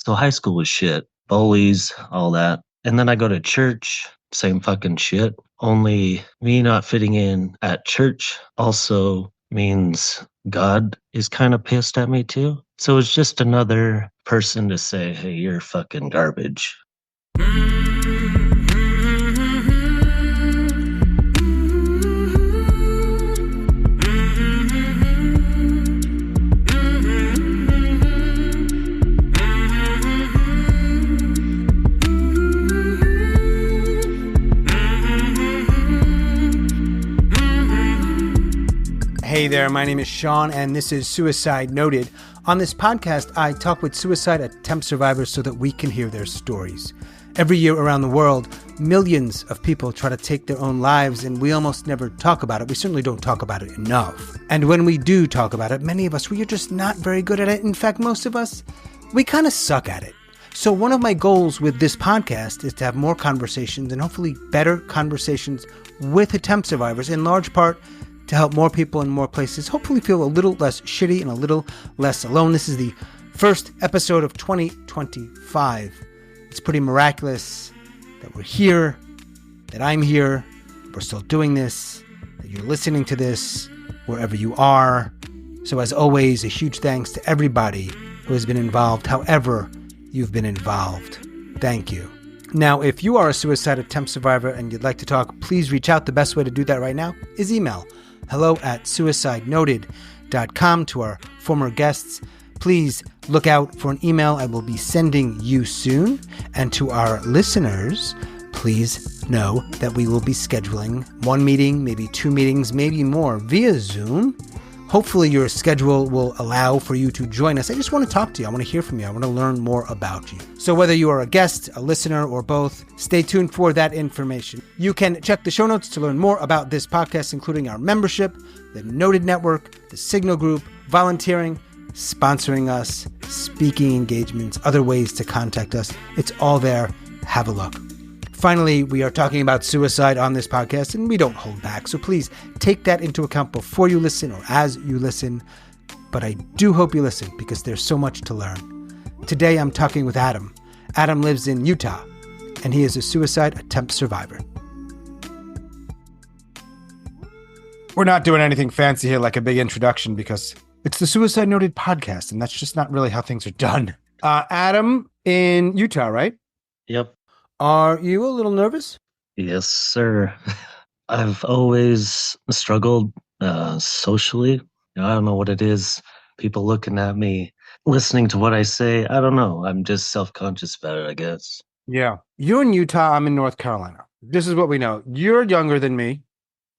So high school was shit, bullies, all that. And then I go to church, same fucking shit. Only me not fitting in at church also means God is kind of pissed at me too. So it's just another person to say, hey, you're fucking garbage. Hey there, my name is Sean, and this is Suicide Noted. On this podcast, I talk with suicide attempt survivors so that we can hear their stories. Every year around the world, millions of people try to take their own lives, and we almost never talk about it. We certainly don't talk about it enough. And when we do talk about it, many of us, we are just not very good at it. In fact, most of us, we kind of suck at it. So one of my goals with this podcast is to have more conversations and hopefully better conversations with attempt survivors, in large part to help more people in more places hopefully feel a little less shitty and a little less alone. This is the first episode of 2025. It's pretty miraculous that we're here, that I'm here, we're still doing this, that you're listening to this wherever you are. So as always, a huge thanks to everybody who has been involved, however you've been involved. Thank you. Now, if you are a suicide attempt survivor and you'd like to talk, please reach out. The best way to do that right now is email hello@suicidenoted.com to our former guests. Please look out for an email I will be sending you soon. And to our listeners, please know that we will be scheduling one meeting, maybe two meetings, maybe more via Zoom. Hopefully your schedule will allow for you to join us. I just want to talk to you. I want to hear from you. I want to learn more about you. So whether you are a guest, a listener, or both, stay tuned for that information. You can check the show notes to learn more about this podcast, including our membership, the Noted Network, the Signal Group, volunteering, sponsoring us, speaking engagements, other ways to contact us. It's all there. Have a look. Finally, we are talking about suicide on this podcast, and we don't hold back. So please take that into account before you listen or as you listen. But I do hope you listen because there's so much to learn. Today, I'm talking with Adam. Adam lives in Utah, and he is a suicide attempt survivor. We're not doing anything fancy here like a big introduction because it's the Suicide Noted podcast, and that's just not really how things are done. Adam in Utah, right? Yep. Are you a little nervous? Yes, sir. I've always struggled socially. I don't know what it is. People looking at me, listening to what I say. I don't know. I'm just self-conscious about it, I guess. Yeah. You're in Utah. I'm in North Carolina. This is what we know. You're younger than me,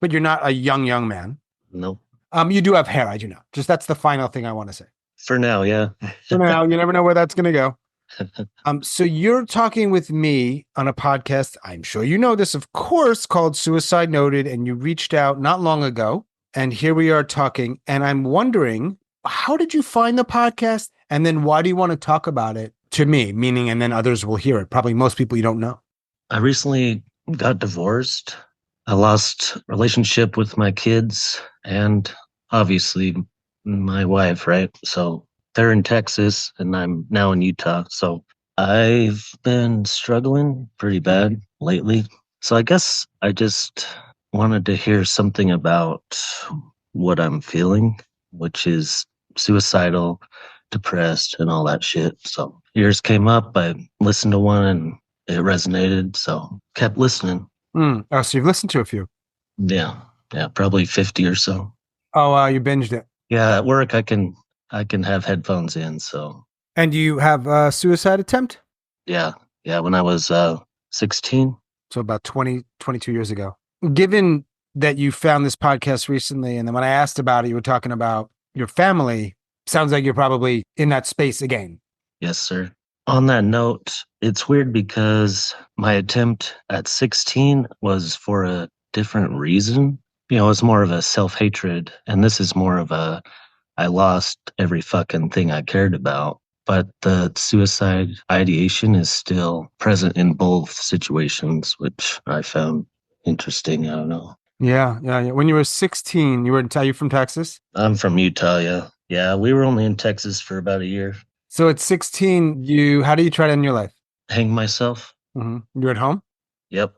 but you're not a young man. Nope. You do have hair, I do know. Just that's the final thing I want to say. For now, yeah. For now, you never know where that's going to go. So you're talking with me on a podcast, I'm sure you know this, of course, called Suicide Noted, and you reached out not long ago, and here we are talking, and I'm wondering, how did you find the podcast, and then why do you want to talk about it to me, meaning, and then others will hear it, probably most people you don't know. I recently got divorced. I lost relationship with my kids, and obviously my wife, right? So they're in Texas and I'm now in Utah. So I've been struggling pretty bad lately. So I guess I just wanted to hear something about what I'm feeling, which is suicidal, depressed, and all that shit. So yours came up. I listened to one and it resonated. So kept listening. Oh, so you've listened to a few. Yeah, probably 50 or so. Oh, you binged it. Yeah, at work I can have headphones in, so. And you have a suicide attempt? Yeah, when I was 16. So about 22 years ago. Given that you found this podcast recently, and then when I asked about it, you were talking about your family, sounds like you're probably in that space again. Yes, sir. On that note, it's weird because my attempt at 16 was for a different reason. You know, it's more of a self-hatred, and this is more of a I lost every fucking thing I cared about. But the suicide ideation is still present in both situations, which I found interesting. I don't know. Yeah. When you were 16, are you from Texas? I'm from Utah, yeah. Yeah, we were only in Texas for about a year. So at 16, how do you try to end your life? Hang myself. You're at home? Yep.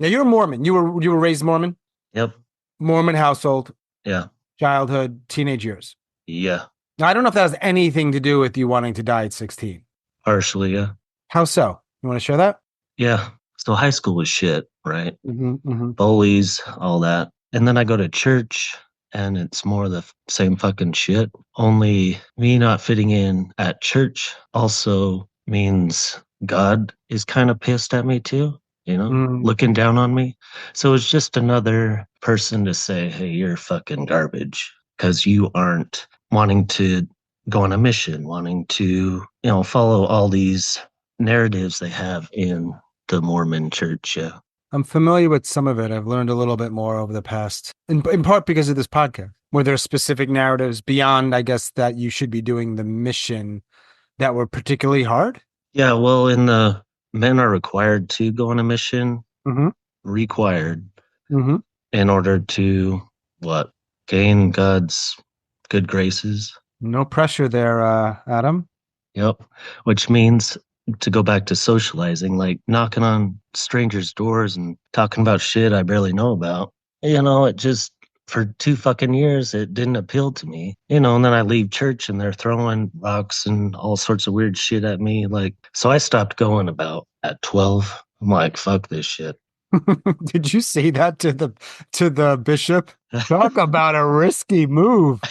Now you're a Mormon. You were raised Mormon? Yep. Mormon household, Yeah. childhood, teenage years. Yeah. Now, I don't know if that has anything to do with you wanting to die at 16. Partially. Yeah. How so? You want to share that? Yeah. So high school was shit, right? Mm-hmm. Bullies, all that. And then I go to church and it's more the same fucking shit. Only me not fitting in at church also means God is kind of pissed at me too, looking down on me. So it's just another person to say, hey, you're fucking garbage because you aren't wanting to go on a mission, wanting to, follow all these narratives they have in the Mormon church. Yeah. I'm familiar with some of it. I've learned a little bit more over the past, in part because of this podcast, where there are specific narratives beyond, I guess, that you should be doing the mission that were particularly hard. Yeah, well, in the men are required to go on a mission, Mm-hmm. required Mm-hmm. in order to what? Gain God's good graces. No pressure there, Adam. Yep. Which means to go back to socializing, like knocking on strangers' doors and talking about shit I barely know about. It just for 2 fucking years it didn't appeal to me. And then I leave church and they're throwing rocks and all sorts of weird shit at me. Like, so I stopped going about at 12. I'm like, fuck this shit. Did you say that to the bishop? Talk about a risky move.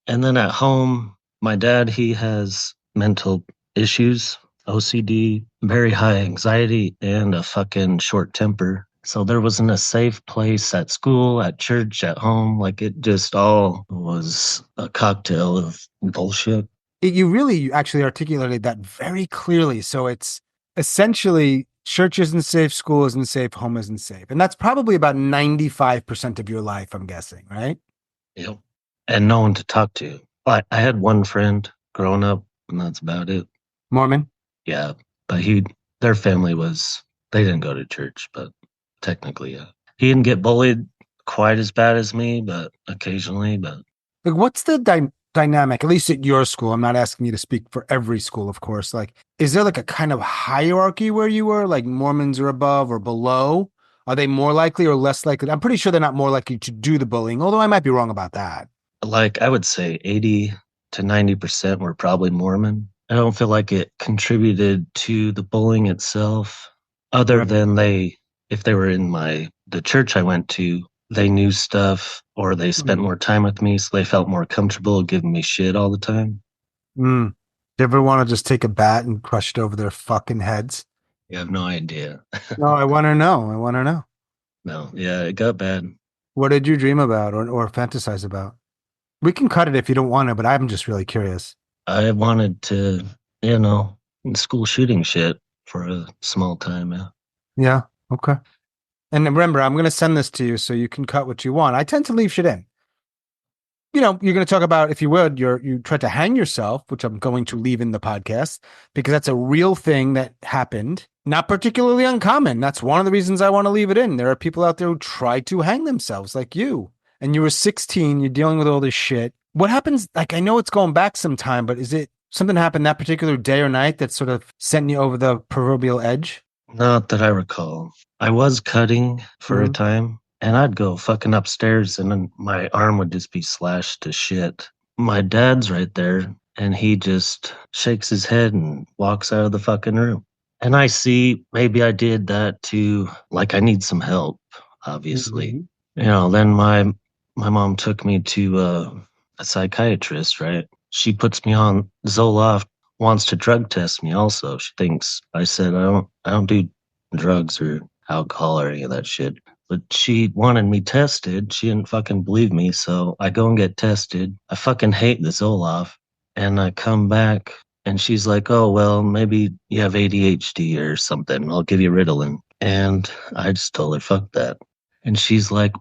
And then at home, my dad, he has mental issues, OCD, very high anxiety, and a fucking short temper. So there wasn't a safe place at school, at church, at home. Like it just all was a cocktail of bullshit. You really actually articulated that very clearly. So it's essentially church isn't safe, school isn't safe, home isn't safe. And that's probably about 95% of your life, I'm guessing, right? Yep. And no one to talk to. I had one friend growing up, and that's about it. Mormon? Yeah. But their family they didn't go to church, but technically, yeah. He didn't get bullied quite as bad as me, but occasionally, but. Like, what's the dynamic, at least at your school? I'm not asking you to speak for every school, of course. Like, is there like a kind of hierarchy where you were? Like Mormons are above or below? Are they more likely or less likely? I'm pretty sure they're not more likely to do the bullying, although I might be wrong about that. Like, I would say 80 to 90% were probably Mormon. I don't feel like it contributed to the bullying itself, other than if they were in the church I went to, they knew stuff or they spent more time with me, so they felt more comfortable giving me shit all the time. Do you ever want to just take a bat and crush it over their fucking heads? You have no idea. No, I want to know. I want to know. No, yeah, it got bad. What did you dream about or fantasize about? We can cut it if you don't want to, but I'm just really curious. I wanted to, school shooting shit for a small time. Yeah. Yeah. Okay. And remember, I'm going to send this to you so you can cut what you want. I tend to leave shit in. You're going to talk about, if you would, you tried to hang yourself, which I'm going to leave in the podcast because that's a real thing that happened. Not particularly uncommon. That's one of the reasons I want to leave it in. There are people out there who try to hang themselves like you. And you were 16, you're dealing with all this shit. What happens? Like, I know it's going back some time, but is it something happened that particular day or night that sort of sent you over the proverbial edge? Not that I recall. I was cutting for a time, and I'd go fucking upstairs and then my arm would just be slashed to shit. My dad's right there, and he just shakes his head and walks out of the fucking room. And I see maybe I did that to, like, I need some help, obviously. Then my mom took me to a psychiatrist, right? She puts me on Zoloft, wants to drug test me also. She thinks I said I don't do drugs or alcohol or any of that shit. But she wanted me tested. She didn't fucking believe me, so I go and get tested. I fucking hate the Zoloft. And I come back and she's like, oh, well, maybe you have ADHD or something. I'll give you Ritalin. And I just told her, fuck that. And she's like,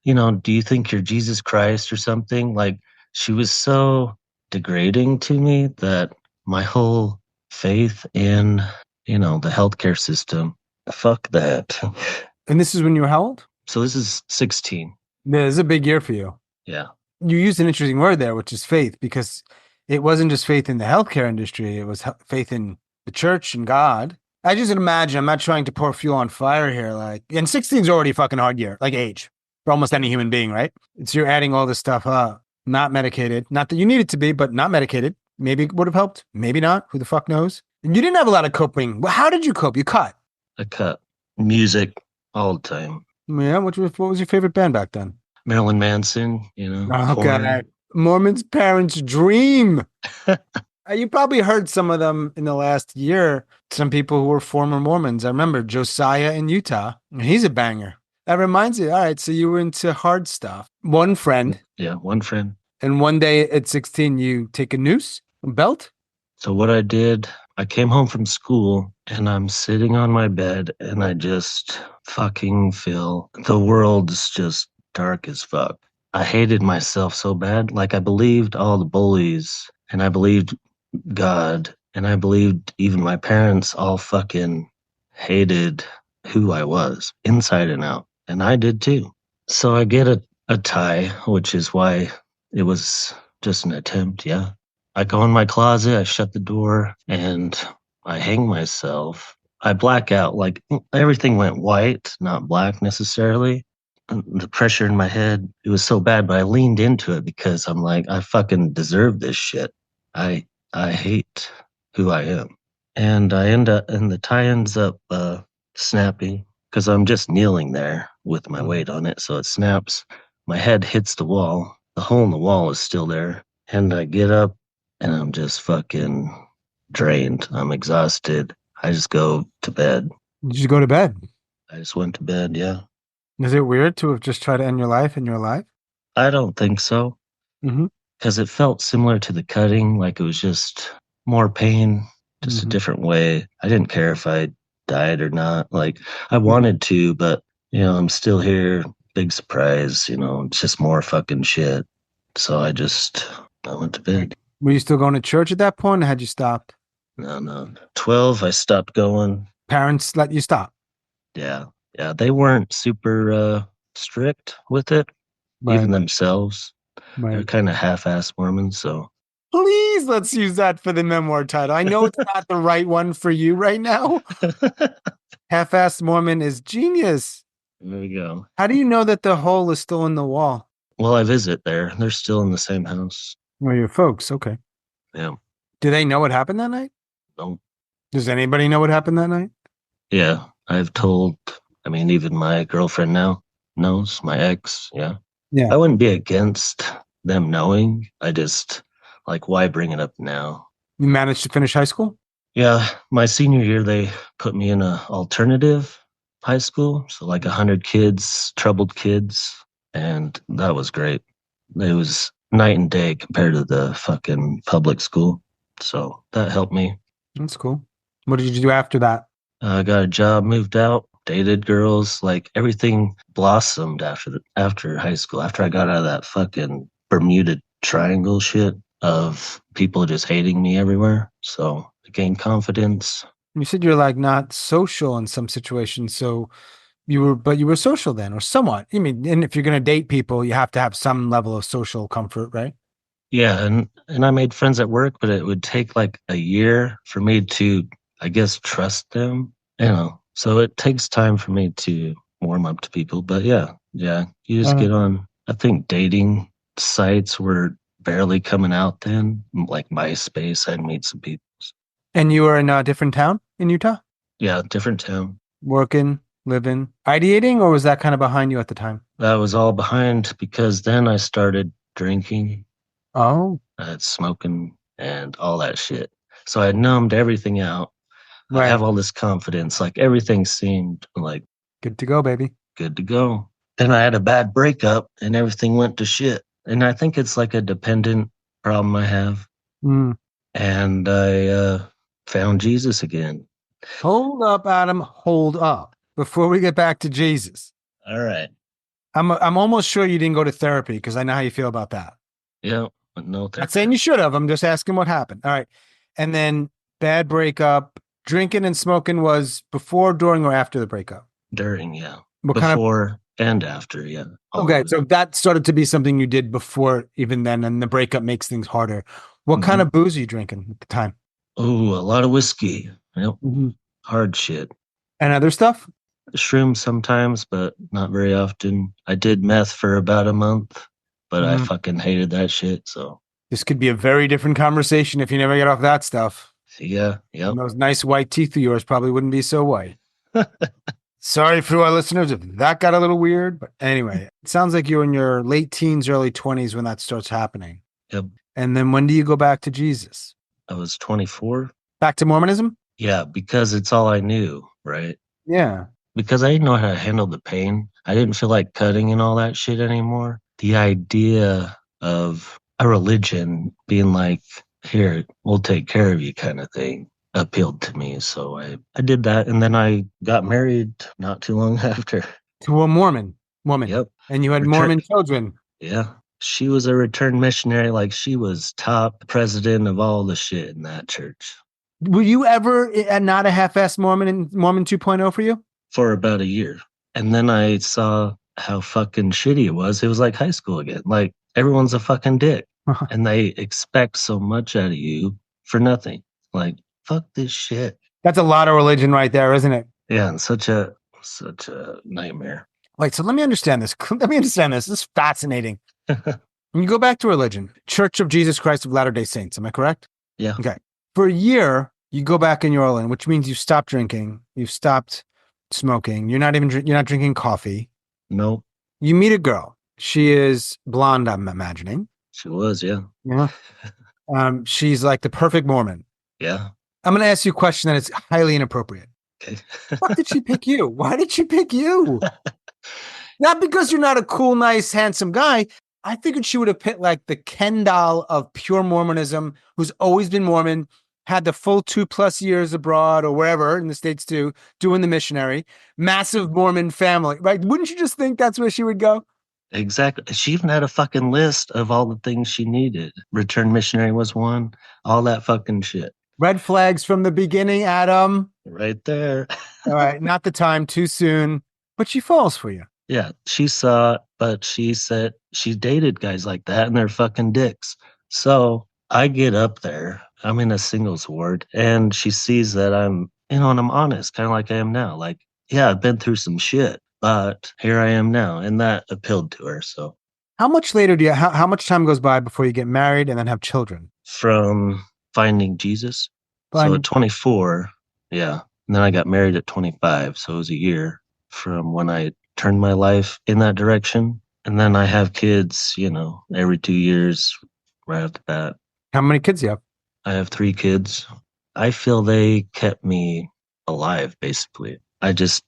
do you think you're Jesus Christ or something? Like, she was so degrading to me that my whole faith in, the healthcare system, fuck that. And this is when you were how old? So this is 16. This is a big year for you. Yeah. You used an interesting word there, which is faith, because it wasn't just faith in the healthcare industry, it was faith in the church and God. I just imagine, I'm not trying to pour fuel on fire here. Like, and 16 is already a fucking hard year, like age for almost any human being, right? It's you're adding all this stuff up, not medicated. Not that you need it to be, but not medicated. Maybe it would have helped. Maybe not. Who the fuck knows? And you didn't have a lot of coping. Well, how did you cope? You cut. I cut music all the time. Yeah. What was your favorite band back then? Marilyn Manson, Okay. Korn. Mormon's parents' dream. You probably heard some of them in the last year. Some people who were former Mormons. I remember Josiah in Utah. He's a banger. That reminds you. All right. So you were into hard stuff. One friend. Yeah, one friend. And one day at 16, you take a noose, a belt. So what I did, I came home from school and I'm sitting on my bed and I just fucking feel the world's just dark as fuck. I hated myself so bad. Like I believed all the bullies and I believed God and I believed even my parents all fucking hated who I was inside and out. And I did too. So I get a tie, which is why it was just an attempt. Yeah. I go in my closet, I shut the door, and I hang myself. I black out. Like everything went white, not black necessarily. And the pressure in my head, it was so bad, but I leaned into it because I'm like, I fucking deserve this shit. I hate who I am. And I end up, and the tie ends up snapping because I'm just kneeling there with my weight on it. So it snaps. My head hits the wall. The hole in the wall is still there. And I get up and I'm just fucking drained. I'm exhausted. I just go to bed. Did you go to bed? I just went to bed, yeah. Is it weird to have just tried to end your life and you're alive? I don't think so. Mm-hmm. Because it felt similar to the cutting, like it was just more pain, just a different way. I didn't care if I died or not. Like I wanted to, but I'm still here. Big surprise, it's just more fucking shit. So I went to bed. Were you still going to church at that point or had you stopped? No. 12, I stopped going. Parents let you stop? Yeah. Yeah. They weren't super strict with it, even themselves. Right. They're kind of half-ass Mormons, so. Please, let's use that for the memoir title. I know it's not the right one for you right now. Half-ass Mormon is genius. There we go. How do you know that the hole is still in the wall? Well, I visit there. They're still in the same house. Well, your folks, okay. Yeah. Do they know what happened that night? No. Does anybody know what happened that night? Yeah, I've told, even my girlfriend now knows, my ex, yeah. Yeah. I wouldn't be against them knowing. I just, why bring it up now? You managed to finish high school? Yeah, my senior year, they put me in an alternative high school. So 100 kids, troubled kids. And that was great. It was night and day compared to the fucking public school. So that helped me. That's cool. What did you do after that? I got a job, moved out, dated girls. Everything blossomed after high school. After I got out of that fucking Bermuda Triangle shit of people just hating me everywhere. So I gained confidence. You said you're not social in some situations. So you were social then, or somewhat. And if you're going to date people, you have to have some level of social comfort, right? Yeah. And I made friends at work, but it would take a year for me to, I guess, trust them, so it takes time for me to warm up to people. But yeah, you just get on. I think dating sites were barely coming out then, like MySpace. I'd meet some people. And you were in a different town in Utah? Yeah, different town. Working, living, ideating, or was that kind of behind you at the time? That was all behind because then I started drinking. Oh. I had smoking and all that shit. So I numbed everything out. Right. I have all this confidence. Everything seemed good to go, baby. Good to go. Then I had a bad breakup and everything went to shit. And I think it's a dependent problem I have. And I found Jesus again. Hold up, Adam. Hold up. Before we get back to Jesus. All right. I'm almost sure you didn't go to therapy because I know how you feel about that. Yeah, but no therapy. Not saying you should have. I'm just asking what happened. All right. And then bad breakup. Drinking and smoking was before, during, or after the breakup? During, yeah. Before and after, yeah. Okay, so that started to be something you did before even then, and the breakup makes things harder. What kind of booze are you drinking at the time? Oh, a lot of whiskey. Yep. Hard shit. And other stuff? Shrooms sometimes, but not very often. I did meth for about a month, but I Mm. fucking hated that shit. So This could be a very different conversation if you never get off that stuff. yeah, yep. And those nice white teeth of yours probably wouldn't be so white. Sorry for our listeners if that got a little weird, but anyway, it sounds like you're in your late teens, early 20s when that starts happening. Yep. And then when do you go back to Jesus? I was 24. Back to Mormonism? Yeah, because it's all I knew, right? Yeah. Because I didn't know how to handle the pain. I didn't feel like cutting and all that shit anymore. The idea of a religion being like, here, we'll take care of you kind of thing appealed to me. So I did that. And then I got married not too long after. To a Mormon woman. Yep. And you had Return- Mormon children. Yeah. She was a returned missionary. Like she was top president of all the shit in that church Were you ever not a half-ass Mormon in Mormon 2.0 for you? for about a year. And then I saw how fucking shitty it was. It was like high school again. Like everyone's a fucking dick. And they expect so much out of you for nothing. Like, fuck this shit. That's a lot of religion right there, isn't it? Yeah, and such a nightmare. Wait, so let me understand this. This is fascinating. When you go back to religion, Church of Jesus Christ of Latter-day Saints, am I correct? Yeah. Okay. For a year, you go back and you're all in, which means you stopped drinking, you've stopped smoking, you're not drinking coffee. Nope. You meet a girl. She is blonde, I'm imagining. She was, yeah. Yeah. She's like the perfect Mormon. Yeah. I'm going to ask you a question that is highly inappropriate. Okay. Why did she pick you? Why did she pick you? Not because you're not a cool, nice, handsome guy. I figured she would have picked like the Ken doll of pure Mormonism, who's always been Mormon, had the full 2+ years abroad or wherever in the States too, doing the missionary, massive Mormon family, right? Wouldn't you just think that's where she would go? Exactly. She even had a fucking list of all the things she needed. Return missionary was one. All that fucking shit. Red flags from the beginning, Adam. Right there. All right, not the time, too soon. But she falls for you. Yeah, she saw it, but she said she dated guys like that and they're fucking dicks. So I get up there. I'm in a singles ward and she sees that I'm, and I'm honest, kind of like I am now. Like, yeah, I've been through some shit, but here I am now. And that appealed to her. So how much later how much time goes by before you get married and then have children? From finding Jesus. So at 24, yeah. And then I got married at 25. So it was a year from when I turned my life in that direction. And then I have kids, every 2 years right after that. How many kids do you have? I have 3 kids. I feel they kept me alive, basically. I just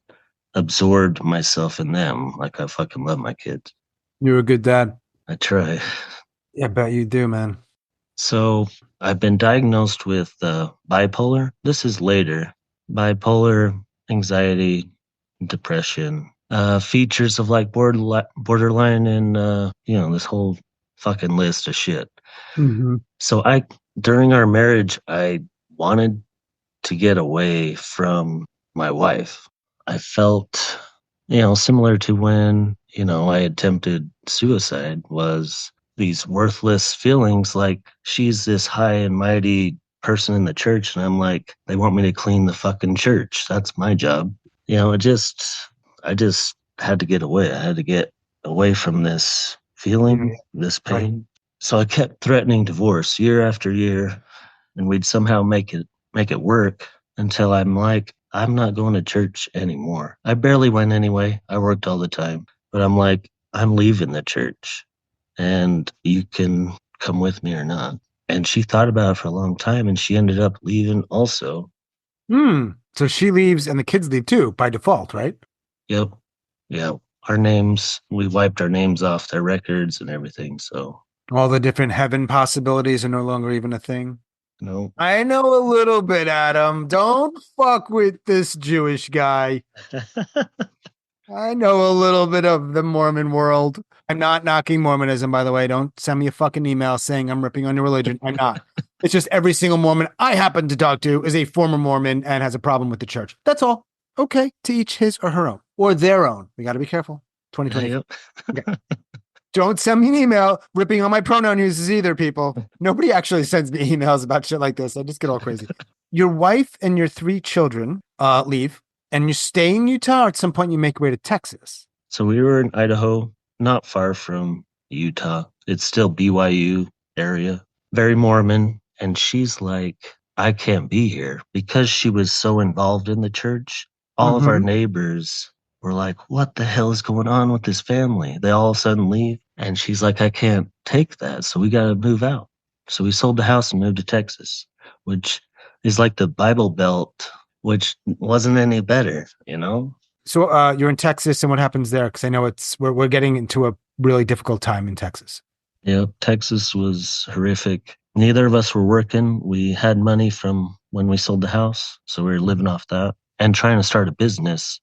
absorbed myself in them. Like I fucking love my kids. You're a good dad. I try. Yeah, I bet you do, man. So I've been diagnosed with bipolar. This is later. Bipolar, anxiety, depression, features of like borderline and, this whole fucking list of shit. Mm-hmm. So during our marriage, I wanted to get away from my wife. I felt, similar to when, I attempted suicide, was these worthless feelings like she's this high and mighty person in the church. And I'm like, they want me to clean the fucking church. That's my job. I just had to get away. I had to get away from this feeling, this pain. Right. So I kept threatening divorce year after year, and we'd somehow make it work until I'm like, I'm not going to church anymore. I barely went anyway. I worked all the time, but I'm like, I'm leaving the church and you can come with me or not. And she thought about it for a long time and she ended up leaving also. So she leaves and the kids leave too by default, right? Yep. Yeah. We wiped our names off their records and everything. So all the different heaven possibilities are no longer even a thing. No. I know a little bit, Adam. Don't fuck with this Jewish guy. I know a little bit of the Mormon world. I'm not knocking Mormonism, by the way. Don't send me a fucking email saying I'm ripping on your religion. I'm not. It's just every single Mormon I happen to talk to is a former Mormon and has a problem with the church. That's all. Okay, to each his or her own. Or their own. We got to be careful. 2020. Yep. Okay. Don't send me an email ripping on my pronoun uses either, people. Nobody actually sends me emails about shit like this. I just get all crazy. Your wife and your 3 children leave, and you stay in Utah, or at some point you make your way to Texas. So we were in Idaho, not far from Utah. It's still BYU area, very Mormon. And she's like, I can't be here because she was so involved in the church. All of our neighbors were like, what the hell is going on with this family? They all of a sudden leave. And she's like, I can't take that. So we got to move out. So we sold the house and moved to Texas, which is like the Bible Belt, which wasn't any better, you know? So you're in Texas, and what happens there? Because I know we're getting into a really difficult time in Texas. Yep, Texas was horrific. Neither of us were working. We had money from when we sold the house, so we were living off that and trying to start a business,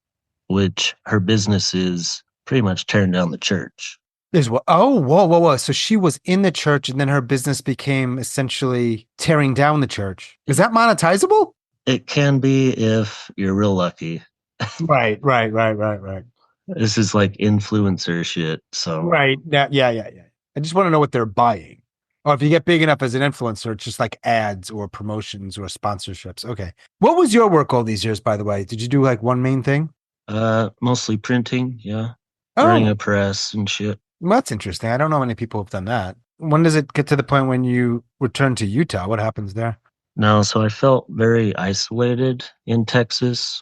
which her business is pretty much tearing down the church. Is what? Oh, whoa. So she was in the church, and then her business became essentially tearing down the church. Is that monetizable? It can be if you're real lucky. Right. This is like influencer shit. So Right. Yeah. I just want to know what they're buying. Or if you get big enough as an influencer, it's just like ads or promotions or sponsorships. Okay. What was your work all these years, by the way? Did you do like one main thing? mostly printing, yeah. Oh, Running a press and shit. well, that's interesting. I don't know many people who've done that. When does it get to the point when you return to Utah? What happens there? No, so I felt very isolated in Texas.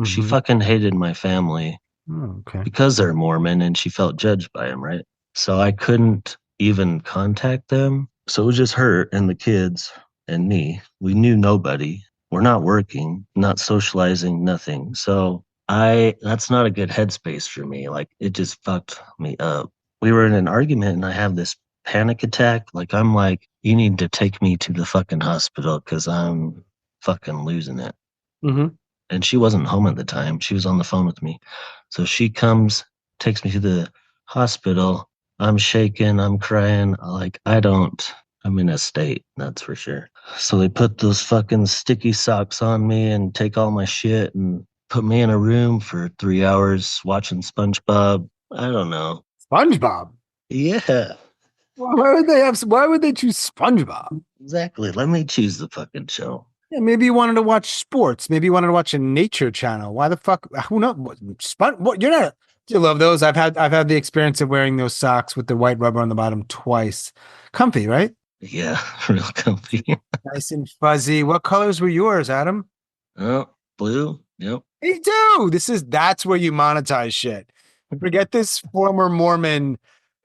She Mhm. fucking hated my family Oh, okay. because they're Mormon and she felt judged by them, right? So I couldn't even contact them. So it was just her and the kids and me. We knew nobody. We're not working, not socializing, nothing. So that's not a good headspace for me. Like it just fucked me up. We were in an argument and I have this panic attack. Like I'm like, you need to take me to the fucking hospital because I'm fucking losing it. Mm-hmm. And she wasn't home at the time. She was on the phone with me. So she comes, takes me to the hospital. I'm shaking, I'm crying. I'm in a state, that's for sure. So they put those fucking sticky socks on me and take all my shit and put me in a room for 3 hours watching SpongeBob. I don't know. SpongeBob. Yeah, Why would they choose SpongeBob? exactly. Let me choose the fucking show. Yeah, maybe you wanted to watch sports. Maybe you wanted to watch a nature channel. Why the fuck? Who knows? What? You're not. Do you love those? I've had the experience of wearing those socks with the white rubber on the bottom twice. Comfy, right? Yeah, real comfy. Nice and fuzzy. What colors were yours, Adam? Oh, blue. Yep. Me too. That's where you monetize shit. Forget this former Mormon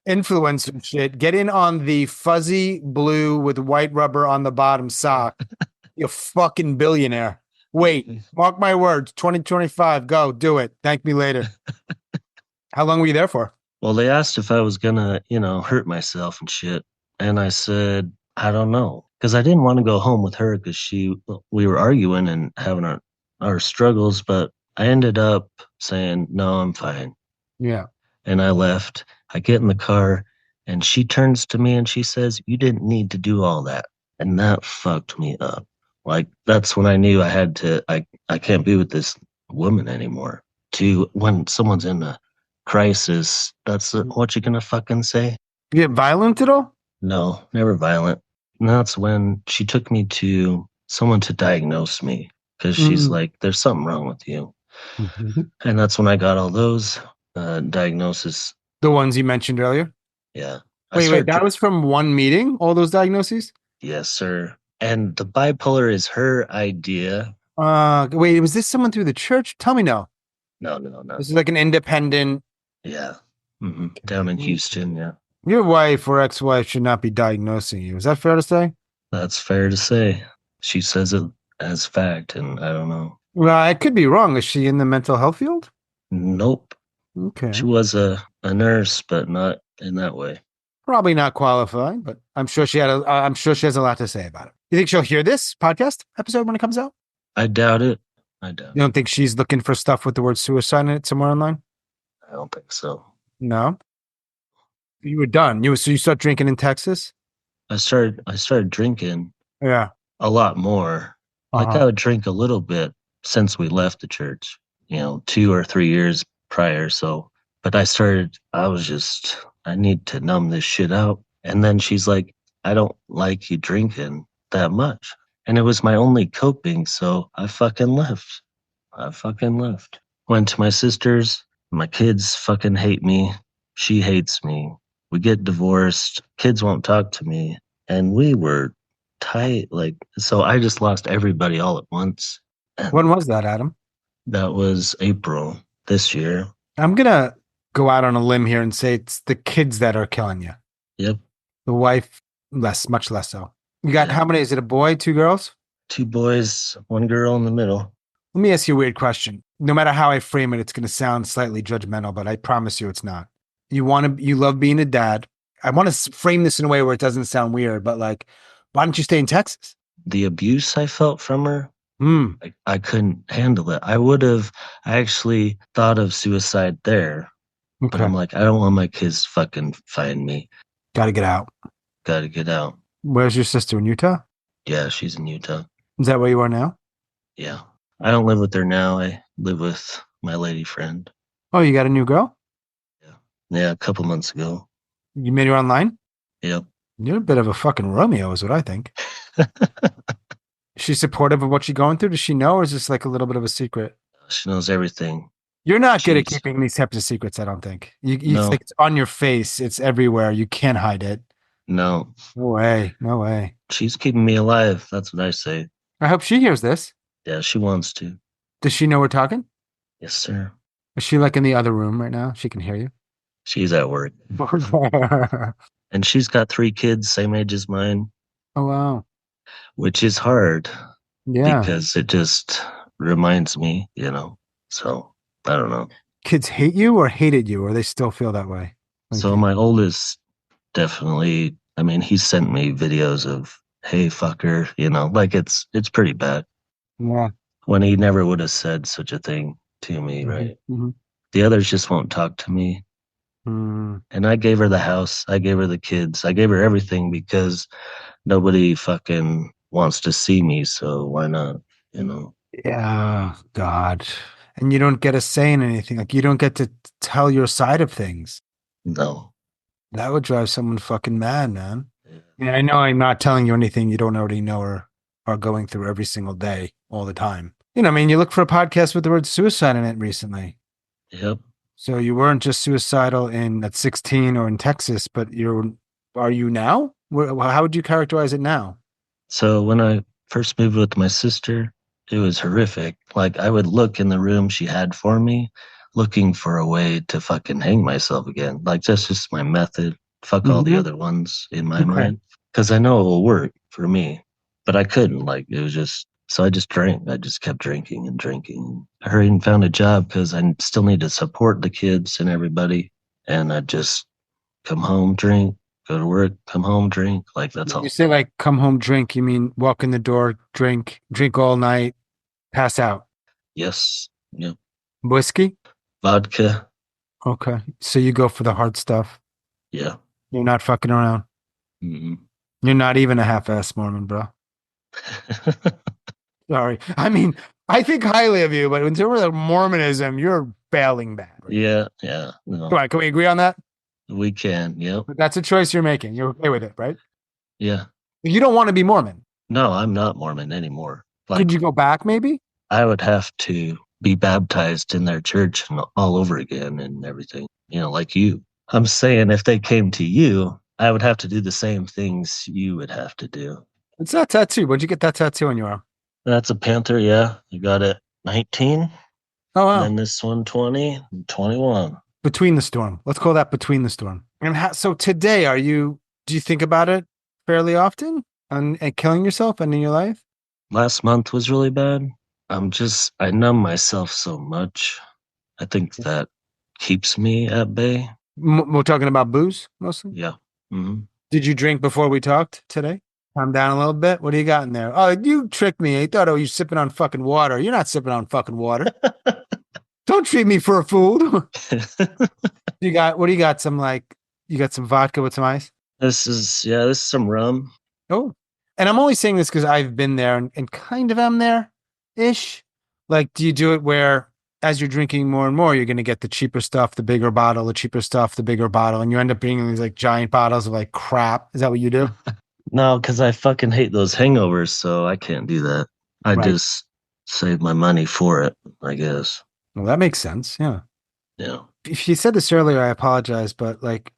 influencer shit. Get in on the fuzzy blue with white rubber on the bottom sock. You fucking billionaire. Wait, mark my words. 2025. Go do it. Thank me later. How long were you there for? Well, they asked if I was gonna, hurt myself and shit. And I said, I don't know. Because I didn't want to go home with her because we were arguing and having our struggles. But I ended up saying, no, I'm fine. Yeah. And I left. I get in the car and she turns to me and she says, you didn't need to do all that. And that fucked me up. Like, that's when I knew I can't be with this woman anymore. When someone's in a crisis, that's what you're gonna fucking say. You get violent at all? No, never violent. And that's when she took me to someone to diagnose me because she's like, there's something wrong with you. And that's when I got all those diagnoses. The ones you mentioned earlier? Yeah. Wait, that was from one meeting, all those diagnoses? Yes, sir. And the bipolar is her idea. Wait, was this someone through the church? Tell me no. No. This is like an independent. Yeah. Down in Houston, yeah. Your wife or ex-wife should not be diagnosing you. Is that fair to say? That's fair to say. She says it as fact, and I don't know. Well, I could be wrong. Is she in the mental health field? Nope. Okay. She was a nurse, but not in that way. Probably not qualified, but I'm sure she has a lot to say about it. You think she'll hear this podcast episode when it comes out? I doubt it. You don't think she's looking for stuff with the word suicide in it somewhere online? I don't think so. No. You were done. So you start drinking in Texas? I started drinking. Yeah. A lot more. Like I would drink a little bit since we left the church, 2 or 3 years prior. So, but I was just I need to numb this shit out. And then she's like, I don't like you drinking that much. And it was my only coping. So I fucking left. I fucking left. Went to my sister's. My kids fucking hate me. She hates me. We get divorced. Kids won't talk to me. And we were tight. Like, so I just lost everybody all at once. And When was that, Adam? that was April this year. I'm gonna go out on a limb here and say it's the kids that are killing you. Yep. The wife, much less so. You got Yeah. how many? Is it a boy, 2 girls? 2 boys, 1 girl in the middle. Let me ask you a weird question. No matter how I frame it, it's going to sound slightly judgmental, but I promise you it's not. You love being a dad. I want to frame this in a way where it doesn't sound weird, but like, why don't you stay in Texas? The abuse I felt from her, Hmm. I couldn't handle it. I actually thought of suicide there, but Okay. I'm like, I don't want my kids fucking find me. Got to get out. Gotta get out. Where's your sister in Utah? Yeah, she's in Utah. Is that where you are now? Yeah. I don't live with her now. I live with my lady friend. Oh, you got a new girl? Yeah, a couple months ago. You made her online? Yep. You're a bit of a fucking Romeo, is what I think. She's supportive of what you're going through? Does she know, or is this like a little bit of a secret? She knows everything. You're not good at She's- keeping these types of secrets, I don't think. It's No. like it's on your face. It's everywhere. You can't hide it. No, No way. No way. she's keeping me alive. That's what I say. I hope she hears this. Yeah, she wants to. Does she know we're talking? Yes, sir. Is she like in the other room right now? She can hear you. She's at work. Oh, And she's got 3 kids, same age as mine, wow. which is hard Yeah. because it just reminds me, So I don't know. Kids hate you or hated you, or they still feel that way? So my oldest definitely, I mean, he sent me videos of, hey, fucker, like it's pretty bad Yeah. when he never would have said such a thing to me, right? Mhm. The others just won't talk to me. Mm. And I gave her the house, I gave her the kids, I gave her everything because nobody fucking wants to see me. So why not, Yeah. God. And you don't get a say in anything. Like you don't get to tell your side of things. No. That would drive someone fucking mad, man. Yeah, I know I'm not telling you anything you don't already know or are going through every single day, all the time. I mean, you look for a podcast with the word suicide in it recently. Yep. So you weren't just suicidal at 16 or in Texas, but are you now? How would you characterize it now? So when I first moved with my sister, it was horrific. Like I would look in the room she had for me, looking for a way to fucking hang myself again. Like that's just my method. Fuck all the Mhm. other ones in my Okay. mind. Because I know it will work for me. But I couldn't. Like it was just so I just drank. I just kept drinking and drinking. I hurried and found a job because I still need to support the kids and everybody. And I just come home, drink, go to work, come home, drink. Like that's When all. you say like come home, drink, you mean walk in the door, drink all night, pass out. Yes. Yep. Whiskey? Vodka. Okay. So you go for the hard stuff. Yeah. You're not fucking around. Mm-mm. You're not even a half-ass Mormon, bro. Sorry. I mean, I think highly of you, but in terms of Mormonism, you're failing bad. Yeah. Yeah. No, Come on, can we agree on that? we can. Yep. But that's a choice you're making. You're okay with it, right? Yeah. You don't want to be Mormon. No, I'm not Mormon anymore. Like Could you go back maybe? I would have to be baptized in their church and all over again and everything, like you. I'm saying if they came to you, I would have to do the same things you would have to do. It's that tattoo. When'd you get that tattoo on your arm? That's a panther. Yeah. You got it 19. Oh, wow. And then this one 20 and 21. Between the storm. Let's call that between the storm. And so today, do you think about it fairly often and killing yourself and in your life? Last month was really bad. I numb myself so much. I think that keeps me at bay. We're talking about booze mostly? Yeah. Mm-hmm. Did you drink before we talked today? Calm down a little bit. What do you got in there? Oh, you tricked me. I thought, you sipping on fucking water. You're not sipping on fucking water. Don't treat me for a fool. What do you got? You got some vodka with some ice? This is some rum. Oh, and I'm only saying this because I've been there and kind of am there ish. Like, do you do it where as you're drinking more and more, you're going to get the cheaper stuff, the bigger bottle, the cheaper stuff, the bigger bottle, and you end up bringing these like giant bottles of like crap. Is that what you do? No, because I fucking hate those hangovers, so I can't do that. I Right. just save my money for it, I guess. Well, that makes sense. Yeah. Yeah. If you said this earlier, I apologize, but like,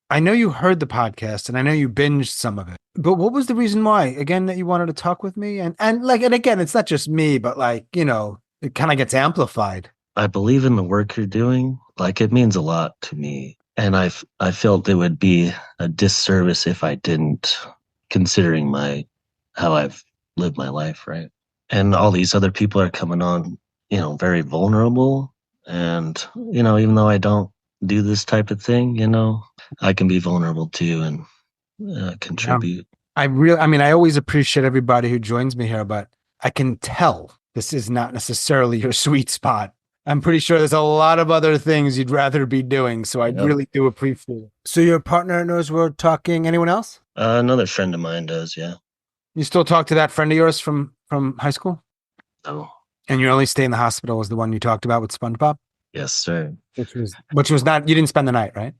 I know you heard the podcast and I know you binged some of it, but what was the reason why, again, that you wanted to talk with me? And like, and again, it's not just me, but like, it kind of gets amplified. I believe in the work you're doing. Like it means a lot to me. And I felt it would be a disservice if I didn't, considering my how I've lived my life, right? And all these other people are coming on, very vulnerable. And, even though I don't do this type of thing, I can be vulnerable too and Yeah. contribute. I mean, I always appreciate everybody who joins me here, but I can tell this is not necessarily your sweet spot. I'm pretty sure there's a lot of other things you'd rather be doing. So I Yep. really do appreciate it. So your partner knows we're talking. Anyone else? Another friend of mine does, yeah. You still talk to that friend of yours from high school? Oh, And your only stay in the hospital was the one you talked about with SpongeBob? yes, sir. Which was not, you didn't spend the night, right?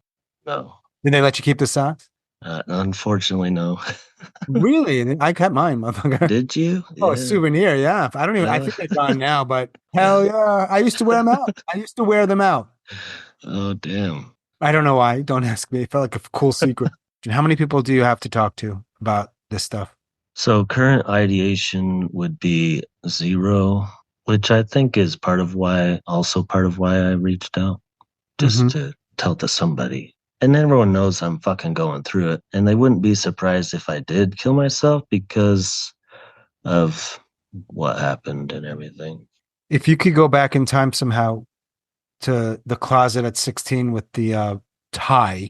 No, Did they let you keep the socks? unfortunately, no. Really? I kept mine, motherfucker. Did you? Oh, a Yeah. souvenir, yeah. I think they're gone now, but hell yeah. I used to wear them out. I used to wear them out. Oh, damn. I don't know why. Don't ask me. It felt like a cool secret. How many people do you have to talk to about this stuff? So current ideation would be 0, which I think is also part of why I reached out, just Mhm. to tell to somebody. And everyone knows I'm fucking going through it. And they wouldn't be surprised if I did kill myself because of what happened and everything. If you could go back in time somehow to the closet at 16 with the tie,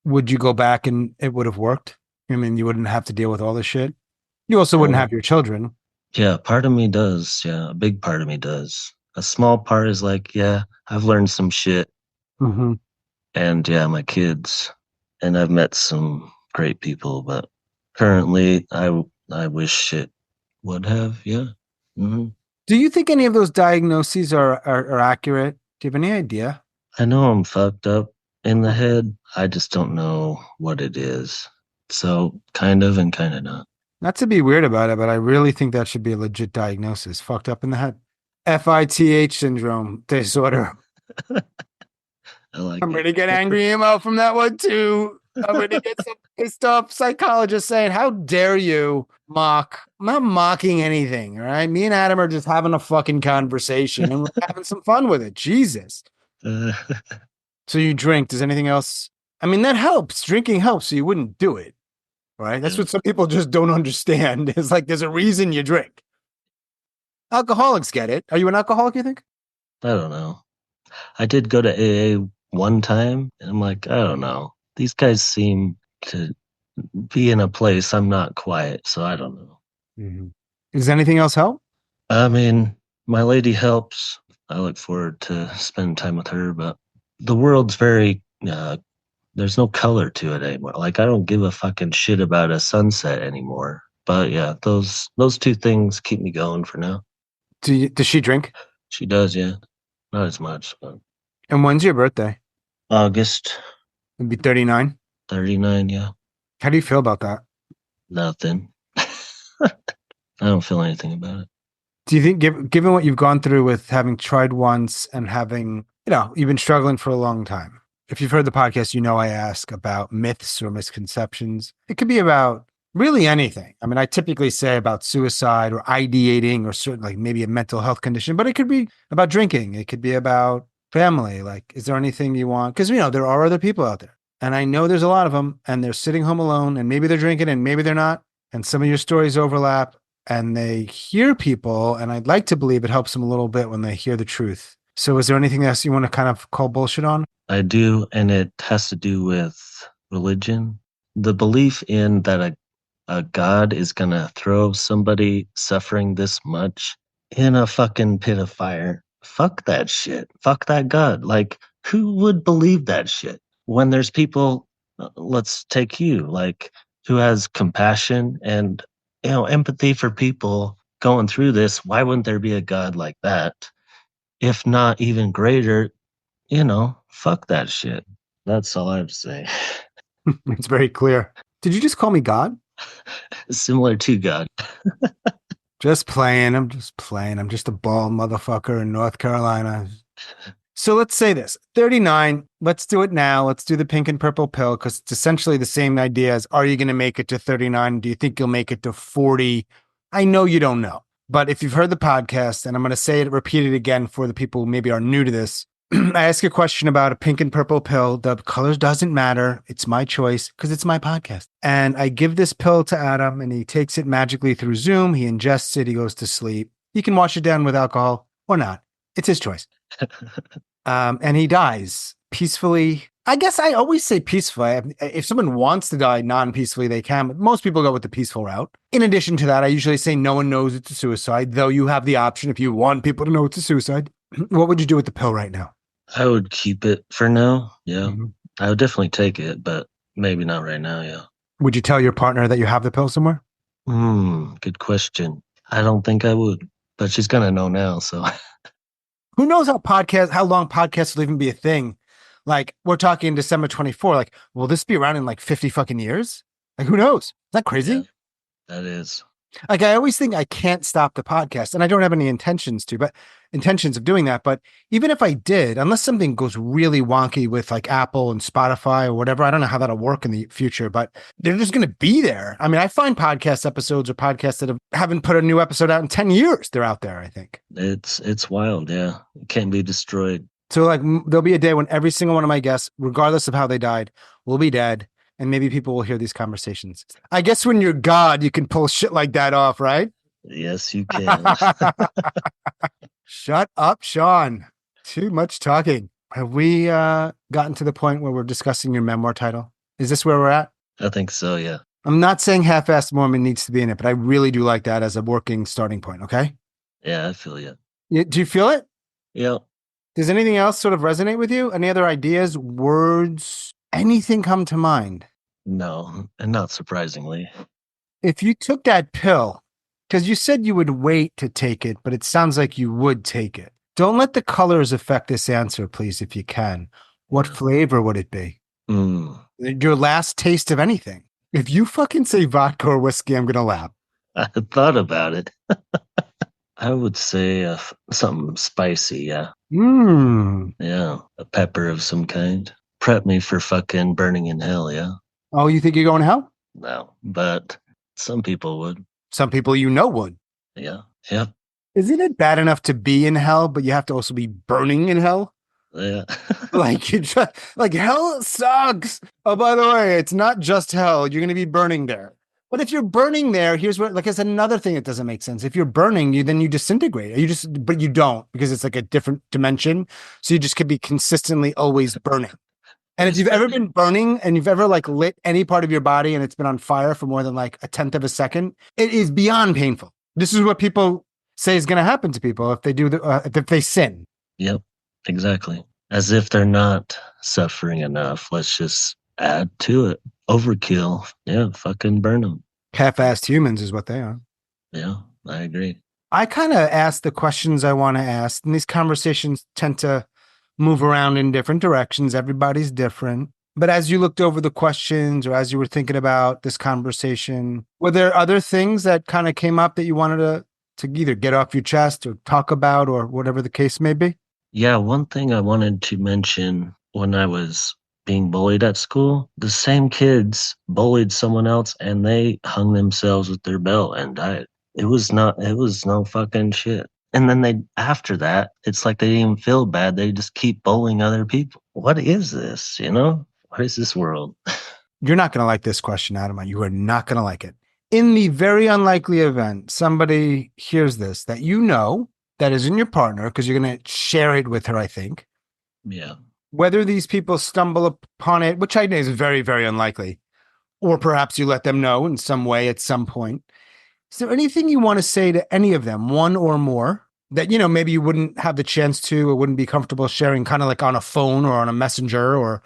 would you go back and it would have worked? I mean, you wouldn't have to deal with all this shit. You also wouldn't have your children. Yeah, part of me does. Yeah, a big part of me does. A small part is like, yeah, I've learned some shit. Mm-hmm. And yeah, my kids. And I've met some great people, but currently I wish it would have. Yeah. Hmm. Do you think any of those diagnoses are accurate? Do you have any idea? I know I'm fucked up in the head. I just don't know what it is. So kind of and kind of not. Not to be weird about it, but I really think that should be a legit diagnosis. Fucked up in the head. FITH syndrome disorder. I like I'm it. going to get angry emo from that one too. I'm going to get some pissed off psychologist saying, how dare you mock? I'm not mocking anything. All right. Me and Adam are just having a fucking conversation and we're having some fun with it. Jesus. Uh, So you drink. Does anything else? I mean, that helps. Drinking helps. So you wouldn't do it. Right. That's Yeah. what some people just don't understand. It's like there's a reason you drink. Alcoholics get it. Are you an alcoholic, you think? I don't know. I did go to AA one time, and I'm like, I don't know. These guys seem to be in a place I'm not quite, so I don't know. Mm-hmm. Does anything else help? I mean, my lady helps. I look forward to spending time with her, but the world's very, there's no color to it anymore. Like, I don't give a fucking shit about a sunset anymore. But yeah, those two things keep me going for now. Does she drink? She does, yeah. Not as much, but And when's your birthday? August It'd be 39. 39, yeah. How do you feel about that? Nothing. I don't feel anything about it. Do you think, given what you've gone through with having tried once and having, you've been struggling for a long time. If you've heard the podcast, I ask about myths or misconceptions. It could be about really anything. I mean, I typically say about suicide or ideating or certain, like maybe a mental health condition, but it could be about drinking. It could be about family. Like, is there anything you want? Because, there are other people out there. And I know there's a lot of them and they're sitting home alone and maybe they're drinking and maybe they're not. And some of your stories overlap and they hear people. And I'd like to believe it helps them a little bit when they hear the truth. So is there anything else you want to kind of call bullshit on? I do, and it has to do with religion. The belief in that a God is going to throw somebody suffering this much in a fucking pit of fire. Fuck that shit. Fuck that God. Like, who would believe that shit? When there's people, let's take you, like, who has compassion and, empathy for people going through this. Why wouldn't there be a God like that? if not even greater, fuck that shit. That's all I have to say. It's very clear. Did you just call me God? Similar to God. Just playing. I'm just playing. I'm just a bald motherfucker in North Carolina. So let's say this 39. Let's do it now. Let's do the pink and purple pill because it's essentially the same idea as are you going to make it to 39? Do you think you'll make it to 40? I know you don't know. But if you've heard the podcast, and I'm going to say it, repeat it again for the people who maybe are new to this, I ask a question about a pink and purple pill. The colors doesn't matter. It's my choice because it's my podcast. And I give this pill to Adam and he takes it magically through Zoom. He ingests it. He goes to sleep. He can wash it down with alcohol or not. It's his choice. And he dies peacefully. I guess I always say peacefully. If someone wants to die non-peacefully, they can, but most people go with the peaceful route. In addition to that, I usually say no one knows it's a suicide, though you have the option if you want people to know it's a suicide. What would you do with the pill right now? I would keep it for now. Yeah. Mm-hmm. I would definitely take it, but maybe not right now. Yeah. Would you tell your partner that you have the pill somewhere? Good question. I don't think I would, but she's going to know now. So who knows how long podcasts will even be a thing? Like we're talking December 24. Like, will this be around in like 50 fucking years? Like, who knows? Is that crazy? Yeah, that is. Like, I always think I can't stop the podcast and I don't have any intentions of doing that. But even if I did, unless something goes really wonky with like Apple and Spotify or whatever, I don't know how that'll work in the future, but they're just going to be there. I mean, I find podcast episodes or podcasts that haven't put a new episode out in 10 years. They're out there, I think. It's wild. Yeah. It can't be destroyed. So like there'll be a day when every single one of my guests, regardless of how they died, will be dead. And maybe people will hear these conversations. I guess when you're God, you can pull shit like that off, right? Yes, you can. Shut up, Sean. Too much talking. Have we gotten to the point where we're discussing your memoir title? Is this where we're at? I think so, yeah. I'm not saying Half-Assed Mormon needs to be in it, but I really do like that as a working starting point, okay? Yeah, I feel you. Do you feel it? Yeah. Does anything else sort of resonate with you? Any other ideas, words, anything come to mind? No, and not surprisingly. If you took that pill, because you said you would wait to take it, but it sounds like you would take it. Don't let the colors affect this answer, please, if you can. What flavor would it be? Your last taste of anything. If you fucking say vodka or whiskey, I'm going to laugh. I thought about it. I would say something spicy, yeah. Yeah, a pepper of some kind. Prep me for fucking burning in hell, yeah. Oh, you think you're going to hell? No, but some people would. Some people would. Yeah. Isn't it bad enough to be in hell, but you have to also be burning in hell? Yeah. like hell sucks. Oh, by the way, it's not just hell. You're going to be burning there. But if you're burning there, here's what, it's another thing that doesn't make sense. If you're burning, then you disintegrate. But you don't because it's like a different dimension. So you just could be consistently always burning. And if you've ever been burning and you've ever like lit any part of your body and it's been on fire for more than like a tenth of a second, it is beyond painful. This is what people say is going to happen to people if they do if they sin. Yep, exactly. As if they're not suffering enough. Let's just add to it. Overkill. Yeah, fucking burn them. Half-assed humans is what they are. Yeah, I agree. I kind of ask the questions I want to ask, and these conversations tend to move around in different directions. Everybody's different. But as you looked over the questions or as you were thinking about this conversation, were there other things that kind of came up that you wanted to either get off your chest or talk about or whatever the case may be? Yeah, one thing I wanted to mention when I was being bullied at school, the same kids bullied someone else and they hung themselves with their belt and died. It was no fucking shit. And then after that, it's like they didn't even feel bad. They just keep bullying other people. What is this? What is this world? You're not going to like this question, Adam. You are not going to like it. In the very unlikely event somebody hears this, that that isn't your partner, because you're going to share it with her, I think. Yeah. Whether these people stumble upon it, which I know is very, very unlikely, or perhaps you let them know in some way at some point. Is there anything you want to say to any of them, one or more, that, maybe you wouldn't have the chance to or wouldn't be comfortable sharing kind of like on a phone or on a messenger,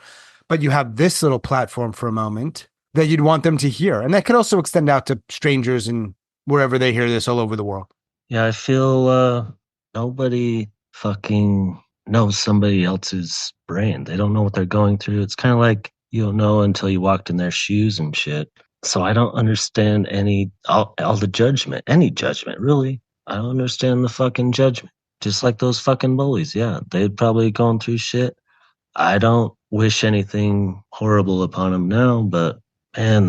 but you have this little platform for a moment that you'd want them to hear? And that could also extend out to strangers and wherever they hear this all over the world. Yeah, I feel nobody fucking know somebody else's brain. They don't know what they're going through. It's kind of like you don't know until you walked in their shoes and shit. So I don't understand all the judgment, any judgment, really. I don't understand the fucking judgment. Just like those fucking bullies. Yeah, they're probably going through shit. I don't wish anything horrible upon them now, but man,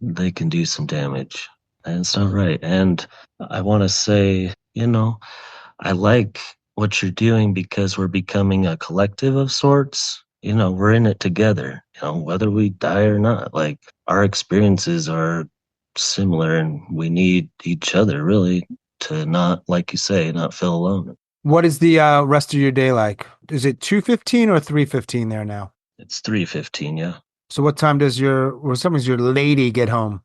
they can do some damage. And it's not right. And I want to say, I like what you're doing because we're becoming a collective of sorts. We're in it together, whether we die or not. Like our experiences are similar and we need each other really to not, like you say, not feel alone. What is the rest of your day like? Is it 2:15 or 3:15 there now? It's 3:15, yeah. So what time does your lady get home?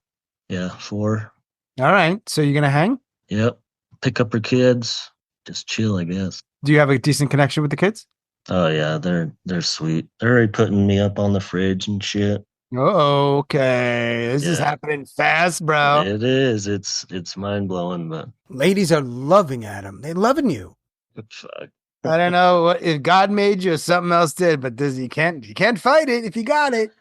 Yeah, 4. All right. So you're going to hang? Yep. Pick up her kids. Just chill, I guess. Do you have a decent connection with the kids? Oh yeah, they're sweet. They're already putting me up on the fridge and shit. Oh, okay. This is happening fast, bro. It is. It's mind blowing, but ladies are loving Adam. They're loving you. fuck. I don't know what if God made you or something else did, but you can't fight it if you got it.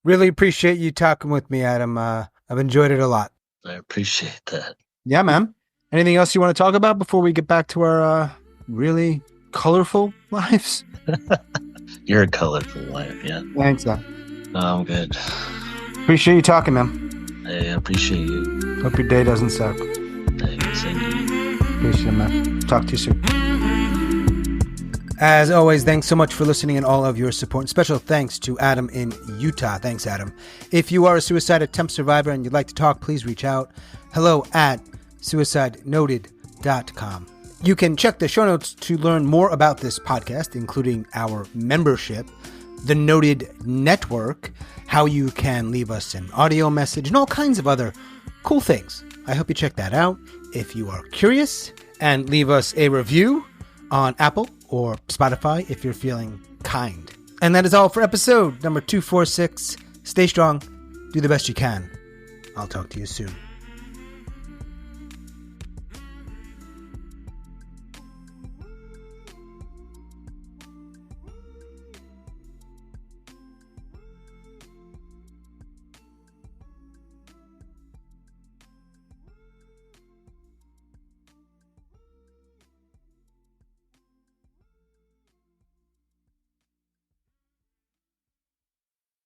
Really appreciate you talking with me, Adam. I've enjoyed it a lot. I appreciate that. Yeah, man. Anything else you want to talk about before we get back to our really colorful lives? You're a colorful life, yeah. Thanks, man. No, I'm good. Appreciate you talking, man. Hey, I appreciate you. Hope your day doesn't suck. Hey, same to you. Appreciate it, man. Talk to you soon. As always, thanks so much for listening and all of your support. And special thanks to Adam in Utah. Thanks, Adam. If you are a suicide attempt survivor and you'd like to talk, please reach out. hello@suicidenoted.com. You can check the show notes to learn more about this podcast, including our membership, the Noted Network, how you can leave us an audio message, and all kinds of other cool things. I hope you check that out if you are curious, and leave us a review on Apple or Spotify if you're feeling kind. And that is all for episode number 246. Stay strong. Do the best you can. I'll talk to you soon.